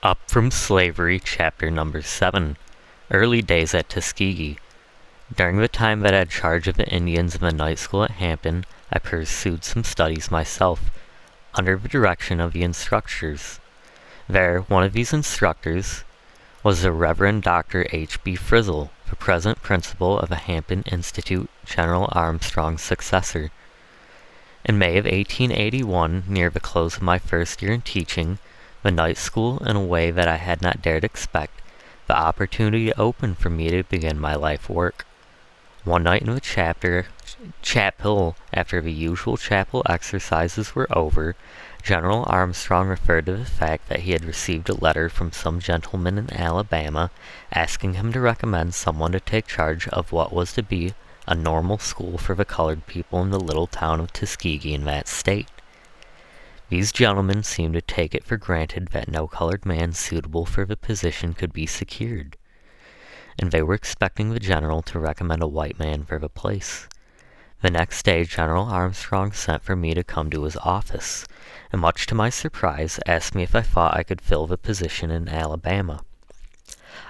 Up from Slavery, Chapter Number 7, Early Days at Tuskegee. During the time that I had charge of the Indians in the night school at Hampton, I pursued some studies myself, under the direction of the instructors. There, one of these instructors was the Reverend Dr. H.B. Frizzle, the present principal of the Hampton Institute, General Armstrong's successor. In May of 1881, near the close of my first year in teaching, the night school, in a way that I had not dared expect, the opportunity opened for me to begin my life work. One night in the chapel, after the usual chapel exercises were over, General Armstrong referred to the fact that he had received a letter from some gentleman in Alabama asking him to recommend someone to take charge of what was to be a normal school for the colored people in the little town of Tuskegee in that state. These gentlemen seemed to take it for granted that no colored man suitable for the position could be secured, and they were expecting the general to recommend a white man for the place. The next day, General Armstrong sent for me to come to his office, and much to my surprise, asked me if I thought I could fill the position in Alabama.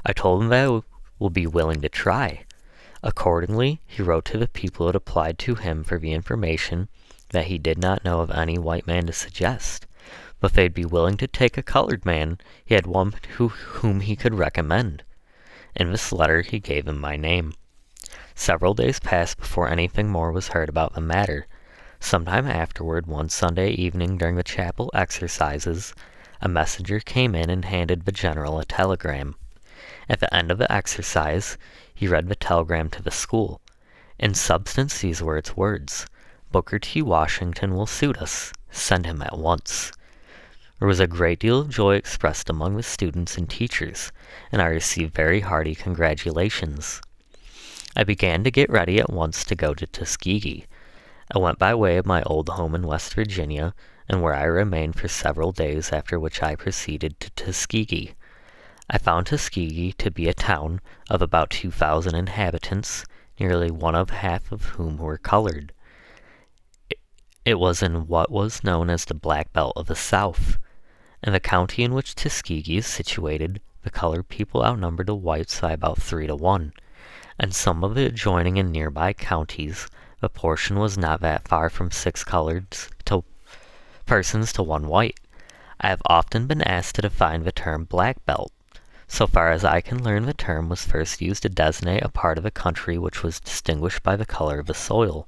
I told him that I would be willing to try. Accordingly, he wrote to the people who had applied to him for the information that he did not know of any white man to suggest, but they'd be willing to take a colored man. He had one whom he could recommend. In this letter, he gave him my name. Several days passed before anything more was heard about the matter. Sometime afterward, one Sunday evening during the chapel exercises, a messenger came in and handed the general a telegram. At the end of the exercise, he read the telegram to the school. In substance, these were its words: "Booker T. Washington will suit us. Send him at once." There was a great deal of joy expressed among the students and teachers, and I received very hearty congratulations. I began to get ready at once to go to Tuskegee. I went by way of my old home in West Virginia, and where I remained for several days, after which I proceeded to Tuskegee. I found Tuskegee to be a town of about 2,000 inhabitants, nearly one of half of whom were colored. It was in what was known as the Black Belt of the South. In the county in which Tuskegee is situated, the colored people outnumbered the whites by about 3 to 1. In some of the adjoining and nearby counties, the portion was not that far from 6 colored persons to 1 white. I have often been asked to define the term Black Belt. So far as I can learn, the term was first used to designate a part of the country which was distinguished by the color of the soil.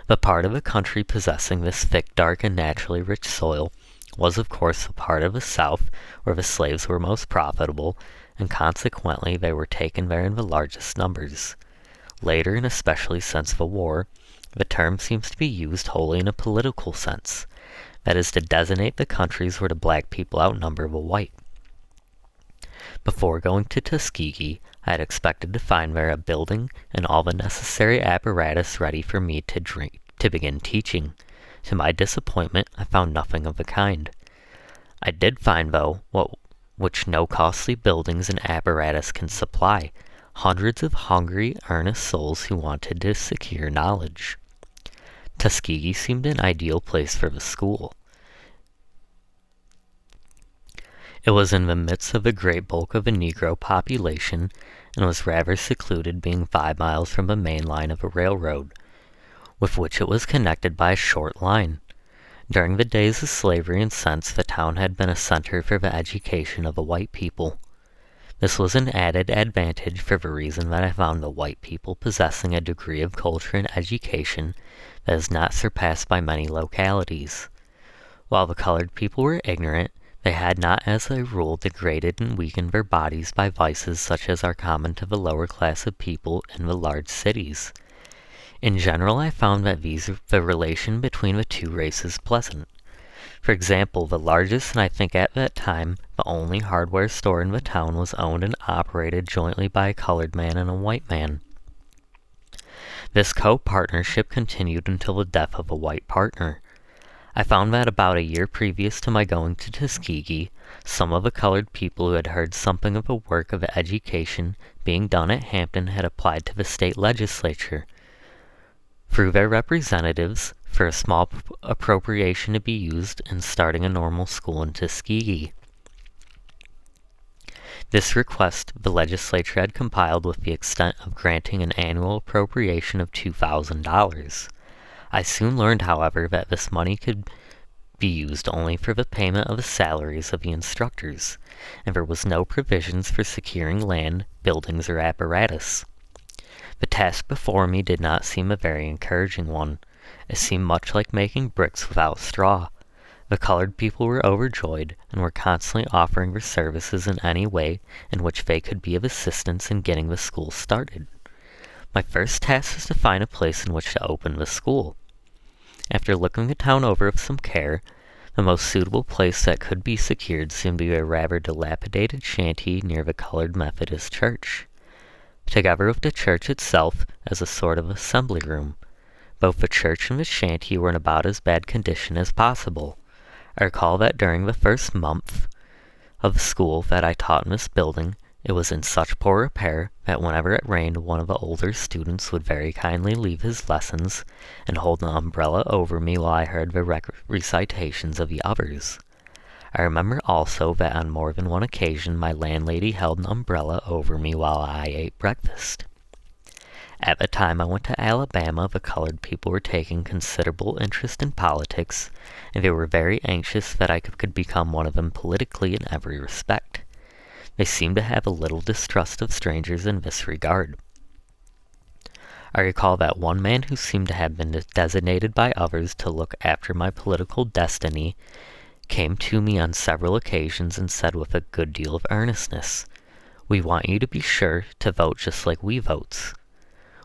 The part of the country possessing this thick, dark, and naturally rich soil was, of course, the part of the South where the slaves were most profitable, and consequently they were taken there in the largest numbers. Later, and especially since the war, the term seems to be used wholly in a political sense, that is, to designate the countries where the black people outnumber the white. Before going to Tuskegee, I had expected to find there a building and all the necessary apparatus ready for me to begin teaching. To my disappointment, I found nothing of the kind. I did find, though, which no costly buildings and apparatus can supply: hundreds of hungry, earnest souls who wanted to secure knowledge. Tuskegee seemed an ideal place for the school. It was in the midst of the great bulk of the Negro population, and was rather secluded, being 5 miles from the main line of a railroad, with which it was connected by a short line. During the days of slavery and since, the town had been a center for the education of the white people. This was an added advantage for the reason that I found the white people possessing a degree of culture and education that is not surpassed by many localities. While the colored people were ignorant, they had not as a rule degraded and weakened their bodies by vices such as are common to the lower class of people in the large cities. In general, I found that the relation between the two races pleasant. For example, the largest, and I think at that time the only hardware store in the town, was owned and operated jointly by a colored man and a white man. This co-partnership continued until the death of the white partner. I found that about a year previous to my going to Tuskegee, some of the colored people who had heard something of the work of education being done at Hampton had applied to the state legislature. Through their representatives, for a small appropriation to be used in starting a normal school in Tuskegee. This request the legislature had compiled with the extent of granting an annual appropriation of $2,000. I soon learned, however, that this money could be used only for the payment of the salaries of the instructors, and there was no provisions for securing land, buildings, or apparatus. The task before me did not seem a very encouraging one. It seemed much like making bricks without straw. The colored people were overjoyed, and were constantly offering their services in any way in which they could be of assistance in getting the school started. My first task was to find a place in which to open the school. After looking the town over with some care, the most suitable place that could be secured seemed to be a rather dilapidated shanty near the Colored Methodist Church, together with the church itself as a sort of assembly room. Both the church and the shanty were in about as bad condition as possible. I recall that during the first month of school that I taught in this building, it was in such poor repair that whenever it rained, one of the older students would very kindly leave his lessons and hold an umbrella over me while I heard the recitations of the others. I remember also that on more than one occasion my landlady held an umbrella over me while I ate breakfast. At the time I went to Alabama, the colored people were taking considerable interest in politics, and they were very anxious that I could become one of them politically in every respect. They seemed to have a little distrust of strangers in this regard. I recall that one man who seemed to have been designated by others to look after my political destiny came to me on several occasions and said with a good deal of earnestness, "We want you to be sure to vote just like we votes.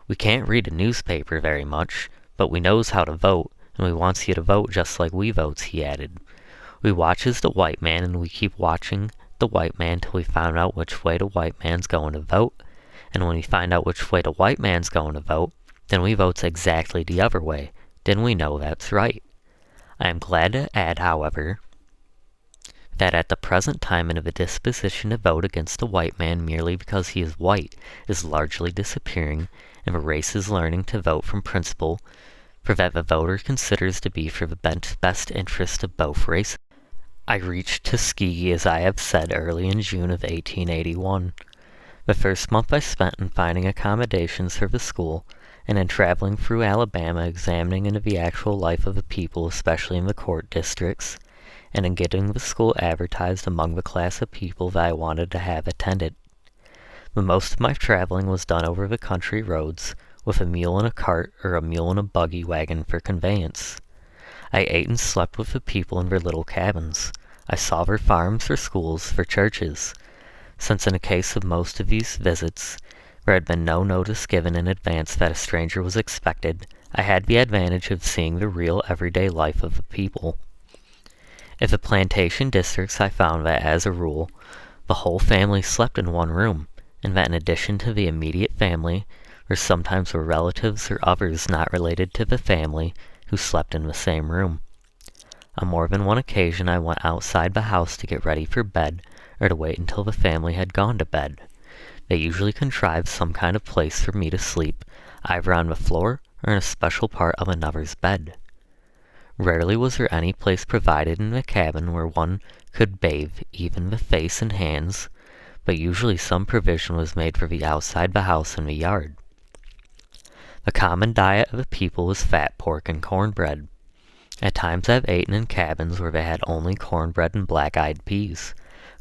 We can't read a newspaper very much, but we knows how to vote, and we wants you to vote just like we votes," he added. "We watches the white man, and we keep watching the white man till we find out which way the white man's going to vote, and when we find out which way the white man's going to vote, then we votes exactly the other way. Then we know that's right. I am glad to add, however, that at the present time the disposition to vote against the white man merely because he is white is largely disappearing, and the race is learning to vote from principle, for that the voter considers to be for the best interest of both races." I reached Tuskegee, as I have said, early in June of 1881. The first month I spent in finding accommodations for the school, and in traveling through Alabama, examining into the actual life of the people, especially in the court districts, and in getting the school advertised among the class of people that I wanted to have attended. But most of my traveling was done over the country roads, with a mule in a cart or a mule in a buggy wagon for conveyance. I ate and slept with the people in their little cabins. I saw their farms, their schools, their churches. Since in the case of most of these visits, there had been no notice given in advance that a stranger was expected, I had the advantage of seeing the real everyday life of the people. At the plantation districts I found that, as a rule, the whole family slept in one room, and that in addition to the immediate family, there sometimes were relatives or others not related to the family who slept in the same room. On more than one occasion I went outside the house to get ready for bed, or to wait until the family had gone to bed. They usually contrived some kind of place for me to sleep, either on the floor or in a special part of another's bed. Rarely was there any place provided in the cabin where one could bathe even the face and hands, but usually some provision was made for the outside the house and the yard. The common diet of the people was fat pork and cornbread. At times I have eaten in cabins where they had only cornbread and black-eyed peas,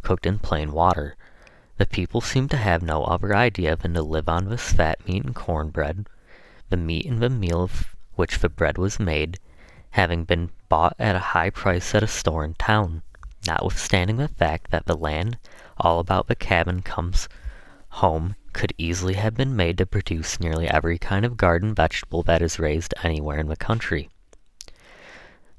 cooked in plain water. The people seemed to have no other idea than to live on this fat meat and cornbread, the meat and the meal of which the bread was made, having been bought at a high price at a store in town, notwithstanding the fact that the land all about the cabin comes home could easily have been made to produce nearly every kind of garden vegetable that is raised anywhere in the country.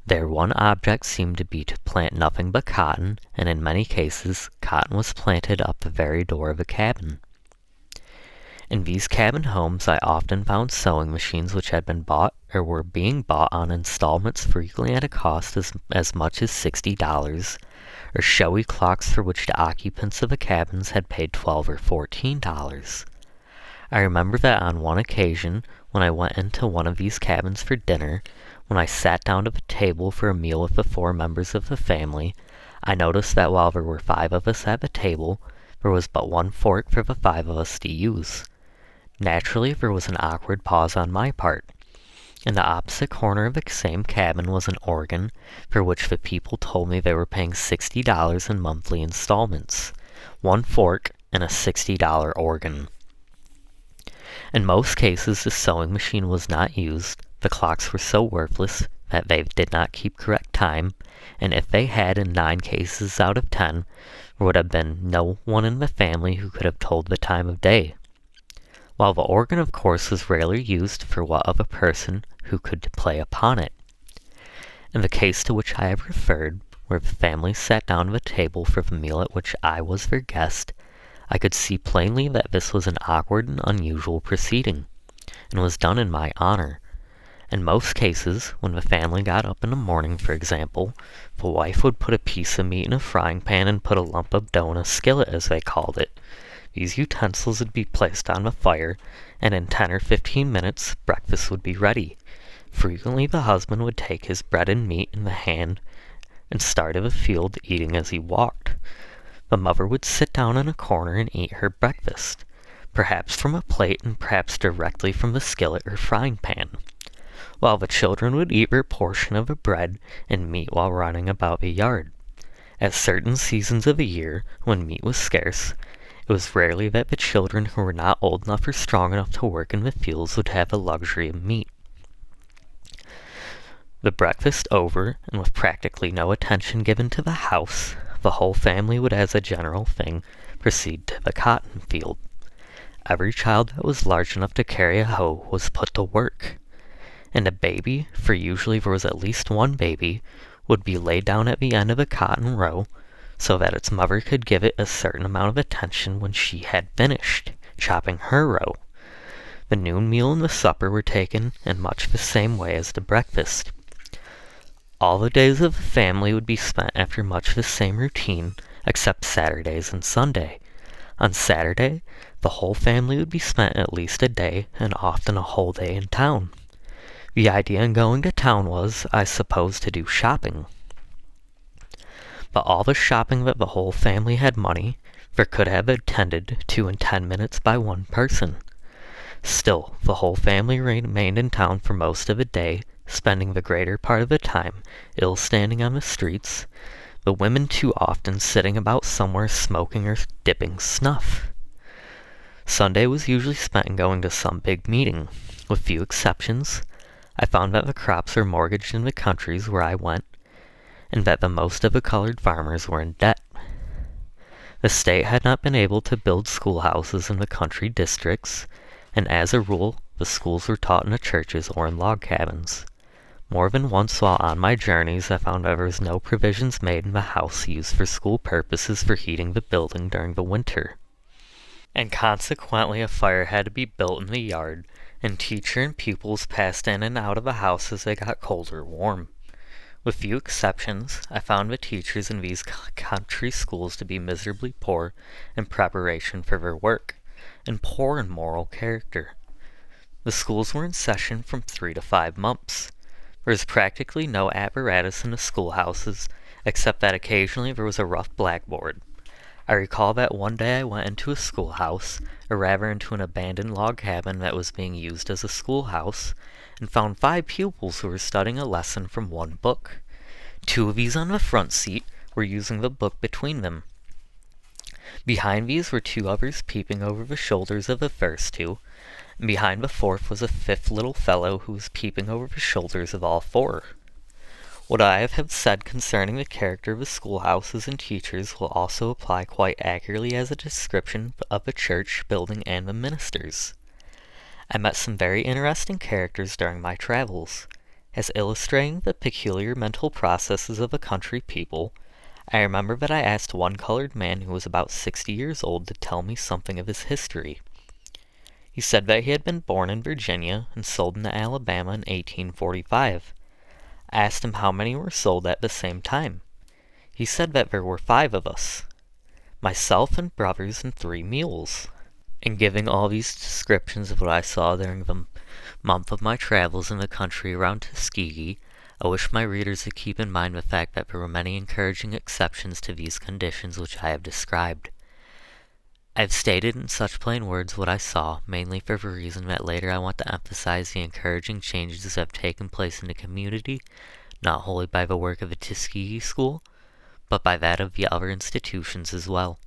Their one object seemed to be to plant nothing but cotton, and in many cases cotton was planted up the very door of the cabin. In these cabin homes I often found sewing machines which had been bought or were being bought on installments, frequently at a cost as much as $60, or showy clocks for which the occupants of the cabins had paid $12 or $14. I remember that on one occasion, when I went into one of these cabins for dinner, When I sat down to the table for a meal with the 4 members of the family, I noticed that while there were 5 of us at the table, there was but one fork for the 5 of us to use. Naturally, there was an awkward pause on my part. In the opposite corner of the same cabin was an organ, for which the people told me they were paying $60 in monthly installments. One fork and a $60 organ. In most cases, the sewing machine was not used, the clocks were so worthless that they did not keep correct time, and if they had, in 9 cases out of 10, there would have been no one in the family who could have told the time of day. While the organ, of course, was rarely used for what of a person who could play upon it. In the case to which I have referred, where the family sat down at the table for the meal at which I was their guest, I could see plainly that this was an awkward and unusual proceeding, and was done in my honor. In most cases, when the family got up in the morning, for example, the wife would put a piece of meat in a frying pan and put a lump of dough in a skillet, as they called it. These utensils would be placed on the fire, and in 10 or 15 minutes, breakfast would be ready. Frequently the husband would take his bread and meat in the hand and start of the field, eating as he walked. The mother would sit down in a corner and eat her breakfast, perhaps from a plate and perhaps directly from the skillet or frying pan, while the children would eat their portion of the bread and meat while running about the yard. At certain seasons of the year, when meat was scarce, it was rarely that the children who were not old enough or strong enough to work in the fields would have the luxury of meat. The breakfast over, and with practically no attention given to the house, the whole family would, as a general thing, proceed to the cotton field. Every child that was large enough to carry a hoe was put to work, and a baby, for usually there was at least one baby, would be laid down at the end of a cotton row, so that its mother could give it a certain amount of attention when she had finished chopping her row. The noon meal and the supper were taken in much the same way as the breakfast. All the days of the family would be spent after much the same routine, except Saturdays and Sunday. On Saturday, the whole family would be spent at least a day, and often a whole day in town. The idea in going to town was, I suppose, to do shopping. But all the shopping that the whole family had money for could have attended to in 10 minutes by one person. Still, the whole family remained in town for most of the day, spending the greater part of the time ill standing on the streets, the women too often sitting about somewhere smoking or dipping snuff. Sunday was usually spent in going to some big meeting. With few exceptions, I found that the crops were mortgaged in the countries where I went, and that the most of the colored farmers were in debt. The state had not been able to build schoolhouses in the country districts, and as a rule, the schools were taught in the churches or in log cabins. More than once while on my journeys, I found there was no provisions made in the house used for school purposes for heating the building during the winter, and consequently a fire had to be built in the yard, and teacher and pupils passed in and out of the house as they got cold or warm. With few exceptions, I found the teachers in these country schools to be miserably poor in preparation for their work, and poor in moral character. The schools were in session from 3 to 5 months. There was practically no apparatus in the schoolhouses, except that occasionally there was a rough blackboard. I recall that one day I went into a schoolhouse, or rather into an abandoned log cabin that was being used as a schoolhouse, and found 5 pupils who were studying a lesson from one book. 2 of these on the front seat were using the book between them. Behind these were 2 others peeping over the shoulders of the first 2, and behind the 4th was a 5th little fellow who was peeping over the shoulders of all 4. What I have said concerning the character of the schoolhouses and teachers will also apply quite accurately as a description of the church building and the ministers. I met some very interesting characters during my travels. As illustrating the peculiar mental processes of a country people, I remember that I asked one colored man who was about 60 years old to tell me something of his history. He said that he had been born in Virginia and sold into Alabama in 1845. I asked him how many were sold at the same time. He said that there were 5 of us, myself and brothers and 3 mules. In giving all these descriptions of what I saw during the month of my travels in the country around Tuskegee, I wish my readers to keep in mind the fact that there were many encouraging exceptions to these conditions which I have described. I have stated in such plain words what I saw, mainly for the reason that later I want to emphasize the encouraging changes that have taken place in the community, not wholly by the work of the Tuskegee School, but by that of the other institutions as well.